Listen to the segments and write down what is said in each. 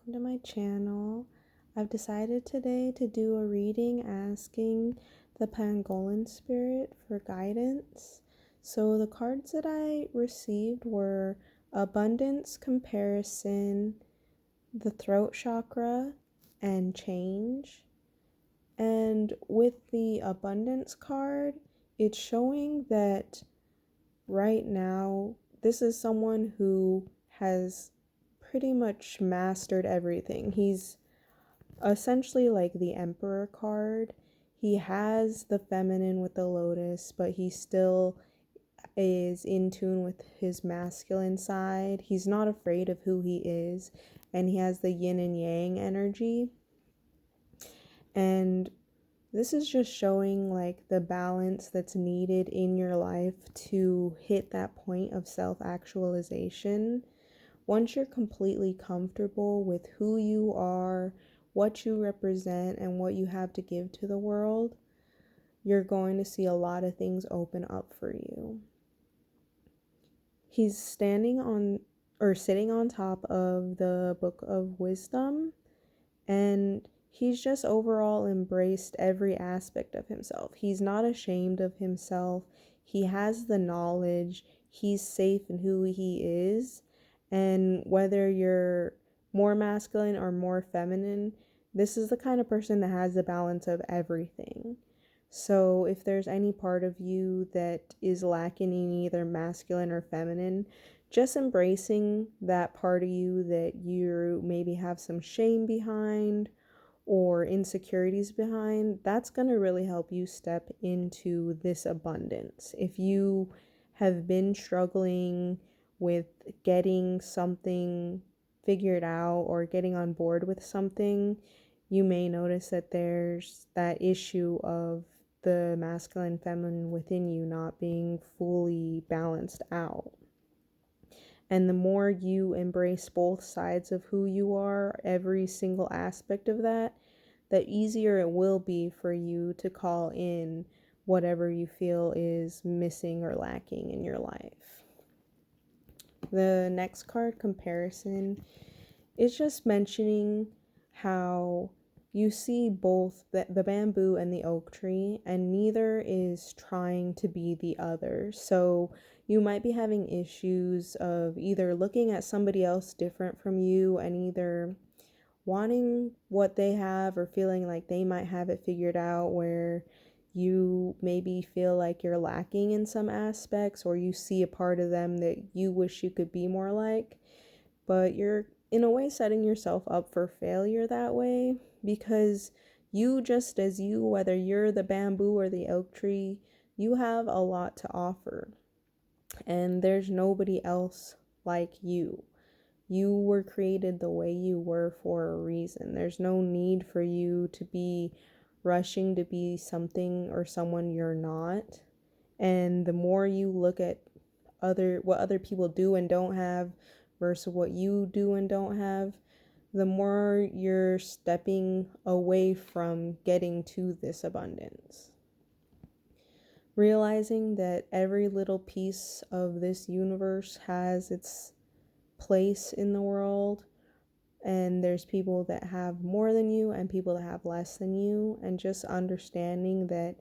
welcome to my channel. I've decided today to do a reading asking the Pangolin spirit for guidance. So the cards that I received were abundance, comparison, the throat chakra, and change. And with the abundance card, it's showing that right now this is someone who has pretty much mastered everything. He's essentially like the Emperor card. He has the feminine with the lotus, but he still is in tune with his masculine side. He's not afraid of who he is, and he has the yin and yang energy. And this is just showing like the balance that's needed in your life to hit that point of self-actualization. Once you're completely comfortable with who you are, what you represent, and what you have to give to the world, you're going to see a lot of things open up for you. He's sitting on top of the Book of Wisdom, and he's just overall embraced every aspect of himself. He's not ashamed of himself. He has the knowledge. He's safe in who he is. And whether you're more masculine or more feminine, this is the kind of person that has the balance of everything. So if there's any part of you that is lacking in either masculine or feminine, just embracing that part of you that you maybe have some shame behind or insecurities behind, that's going to really help you step into this abundance. If you have been struggling with getting something figured out or getting on board with something, you may notice that there's that issue of the masculine feminine within you not being fully balanced out. And the more you embrace both sides of who you are, every single aspect of that, the easier it will be for you to call in whatever you feel is missing or lacking in your life. The next card, comparison, is just mentioning how you see both the bamboo and the oak tree, and neither is trying to be the other. So you might be having issues of either looking at somebody else different from you and either wanting what they have or feeling like they might have it figured out, where you maybe feel like you're lacking in some aspects, or you see a part of them that you wish you could be more like, but you're in a way setting yourself up for failure that way, because you, just as you, whether you're the bamboo or the oak tree, you have a lot to offer, and there's nobody else like you. You were created the way you were for a reason. There's no need for you to be rushing to be something or someone you're not. And the more you look at what other people do and don't have versus what you do and don't have, the more you're stepping away from getting to this abundance. Realizing that every little piece of this universe has its place in the world, and there's people that have more than you and people that have less than you, and just understanding that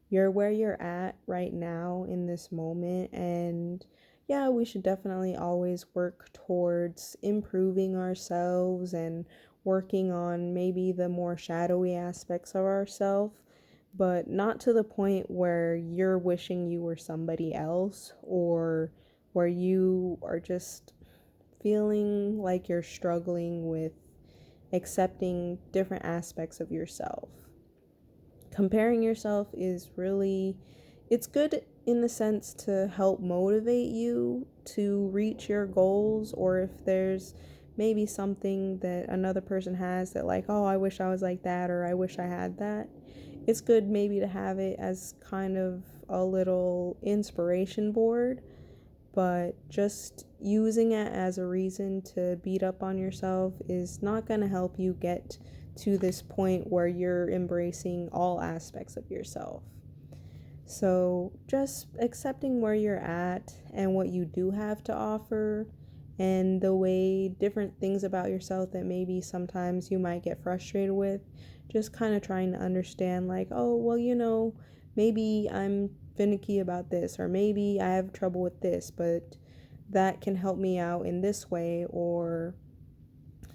you're where you're at right now in this moment. And yeah, we should definitely always work towards improving ourselves and working on maybe the more shadowy aspects of ourselves, but not to the point where you're wishing you were somebody else, or where you are just feeling like you're struggling with accepting different aspects of yourself. Comparing yourself is really, it's good in the sense to help motivate you to reach your goals, or if there's maybe something that another person has that, like, oh, I wish I was like that, or I wish I had that. It's good maybe to have it as kind of a little inspiration board, but just using it as a reason to beat up on yourself is not going to help you get to this point where you're embracing all aspects of yourself. So just accepting where you're at and what you do have to offer, and the way different things about yourself that maybe sometimes you might get frustrated with, just kind of trying to understand, like, oh, well, maybe I'm finicky about this, or maybe I have trouble with this, but that can help me out in this way, or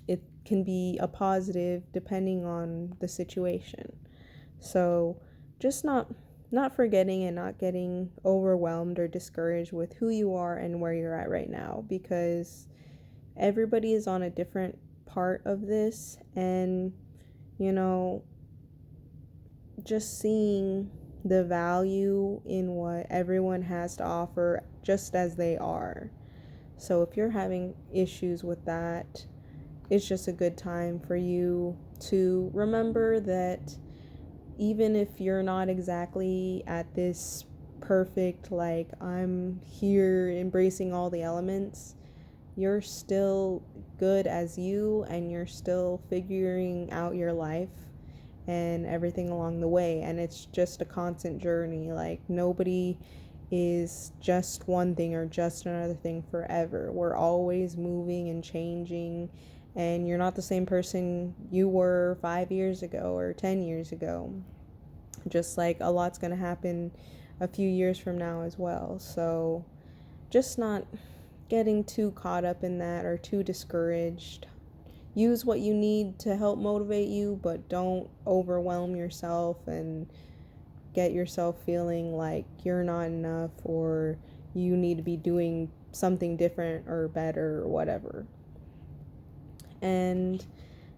it can be a positive depending on the situation. So just not forgetting and not getting overwhelmed or discouraged with who you are and where you're at right now, because everybody is on a different part of this, and you know just seeing the value in what everyone has to offer just as they are. So if you're having issues with that, it's just a good time for you to remember that even if you're not exactly at this perfect, like, I'm here embracing all the elements, you're still good as you, and you're still figuring out your life and everything along the way. And it's just a constant journey. Like, nobody is just one thing or just another thing forever. We're always moving and changing, and you're not the same person you were 5 years ago or 10 years ago. Just like a lot's going to happen a few years from now as well. So just not getting too caught up in that or too discouraged. Use what you need to help motivate you, but don't overwhelm yourself and get yourself feeling like you're not enough, or you need to be doing something different or better or whatever. And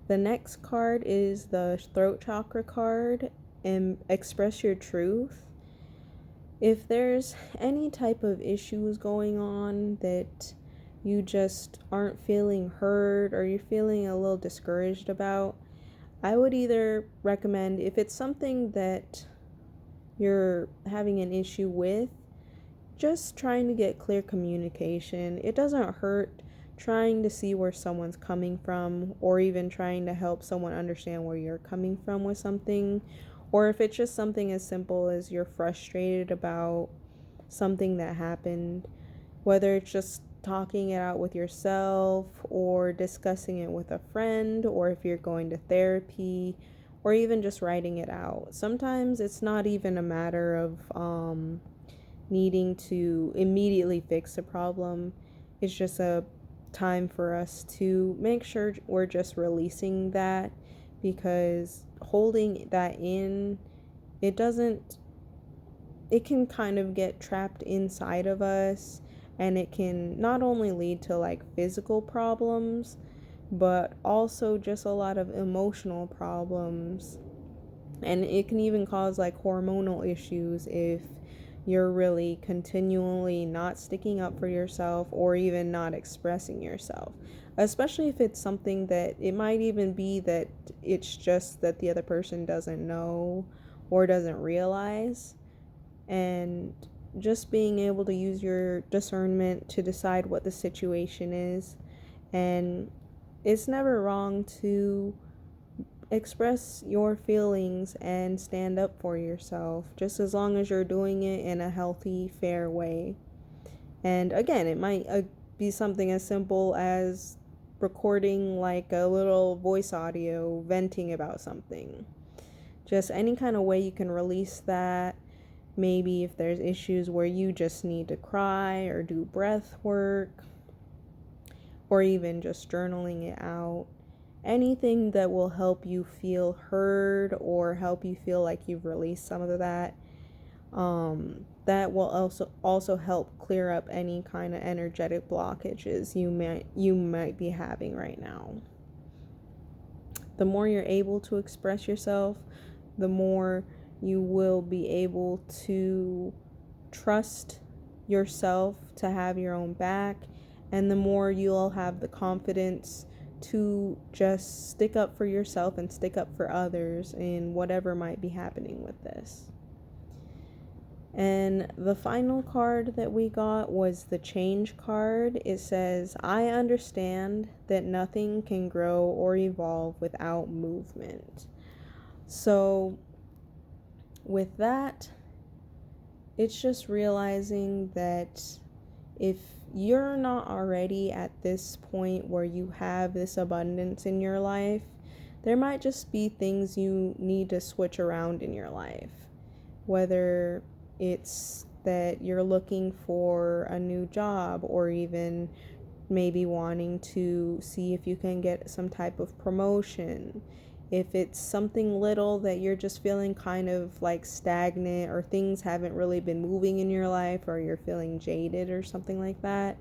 the next card is the throat chakra card, and express your truth. If there's any type of issues going on that you just aren't feeling heard, or you're feeling a little discouraged about, I would either recommend, if it's something that you're having an issue with, just trying to get clear communication. It doesn't hurt trying to see where someone's coming from, or even trying to help someone understand where you're coming from with something. Or if it's just something as simple as you're frustrated about something that happened, whether it's just talking it out with yourself, or discussing it with a friend, or if you're going to therapy, or even just writing it out. Sometimes it's not even a matter of needing to immediately fix a problem. It's just a time for us to make sure we're just releasing that, because holding that in, it doesn't it can kind of get trapped inside of us, and it can not only lead to like physical problems, but also just a lot of emotional problems. And it can even cause like hormonal issues if you're really continually not sticking up for yourself, or even not expressing yourself. Especially if it's something that it might even be that it's just that the other person doesn't know or doesn't realize. And just being able to use your discernment to decide what the situation is. And it's never wrong to express your feelings and stand up for yourself, just as long as you're doing it in a healthy, fair way. And again, it might be something as simple as recording like a little voice audio venting about something. Just any kind of way you can release that. Maybe if there's issues where you just need to cry or do breath work, or even just journaling it out. Anything that will help you feel heard, or help you feel like you've released some of that. That will also help clear up any kind of energetic blockages you might be having right now. The more you're able to express yourself, the more you will be able to trust yourself to have your own back, and the more you'll have the confidence to just stick up for yourself and stick up for others in whatever might be happening with this. And the final card that we got was the change card. It says, I understand that nothing can grow or evolve without movement. So with that, it's just realizing that if you're not already at this point where you have this abundance in your life, there might just be things you need to switch around in your life. Whether it's that you're looking for a new job, or even maybe wanting to see if you can get some type of promotion. If it's something little that you're just feeling kind of like stagnant, or things haven't really been moving in your life, or you're feeling jaded or something like that,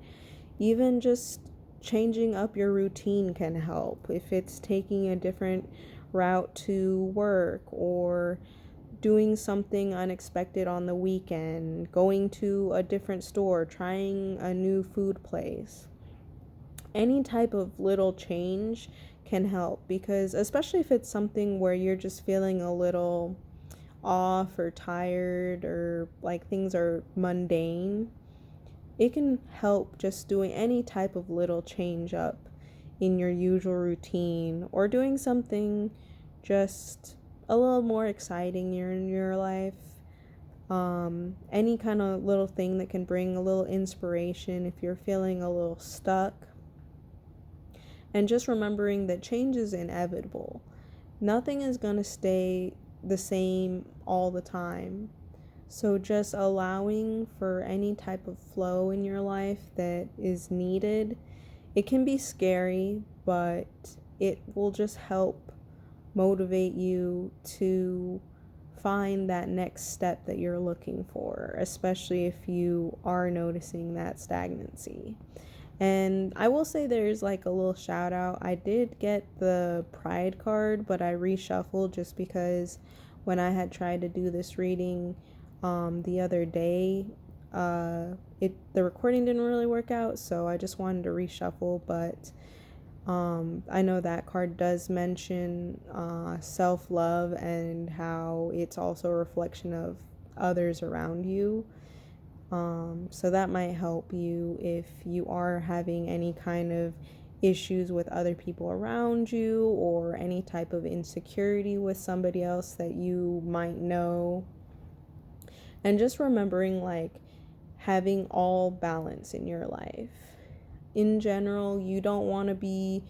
even just changing up your routine can help. If it's taking a different route to work, or doing something unexpected on the weekend, going to a different store, trying a new food place. Any type of little change can help, because especially if it's something where you're just feeling a little off or tired, or like things are mundane, it can help just doing any type of little change up in your usual routine, or doing something just a little more exciting in your life. Any kind of little thing that can bring a little inspiration if you're feeling a little stuck. And just remembering that change is inevitable. Nothing is going to stay the same all the time. So just allowing for any type of flow in your life that is needed. It can be scary, but it will just help motivate you to find that next step that you're looking for, especially if you are noticing that stagnancy. And I will say there's like a little shout out. I did get the Pride card, but I reshuffled just because when I had tried to do this reading the other day, the recording didn't really work out, so I just wanted to reshuffle. But I know that card does mention self-love, and how it's also a reflection of others around you. So that might help you if you are having any kind of issues with other people around you, or any type of insecurity with somebody else that you might know. And just remembering, like, having all balance in your life. In general, you don't want to be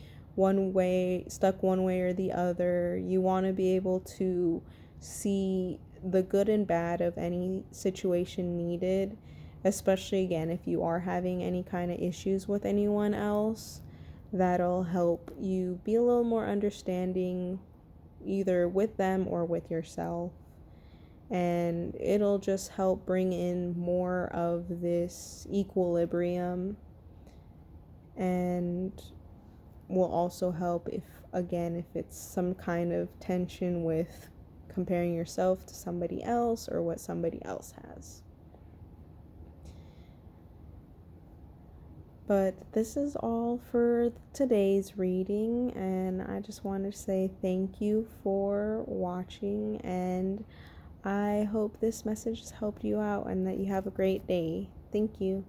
stuck one way or the other. You want to be able to see the good and bad of any situation needed, especially again if you are having any kind of issues with anyone else. That'll help you be a little more understanding, either with them or with yourself. And it'll just help bring in more of this equilibrium, and will also help if it's some kind of tension with comparing yourself to somebody else, or what somebody else has. But this is all for today's reading, and I just want to say thank you for watching, and I hope this message has helped you out and that you have a great day. Thank you.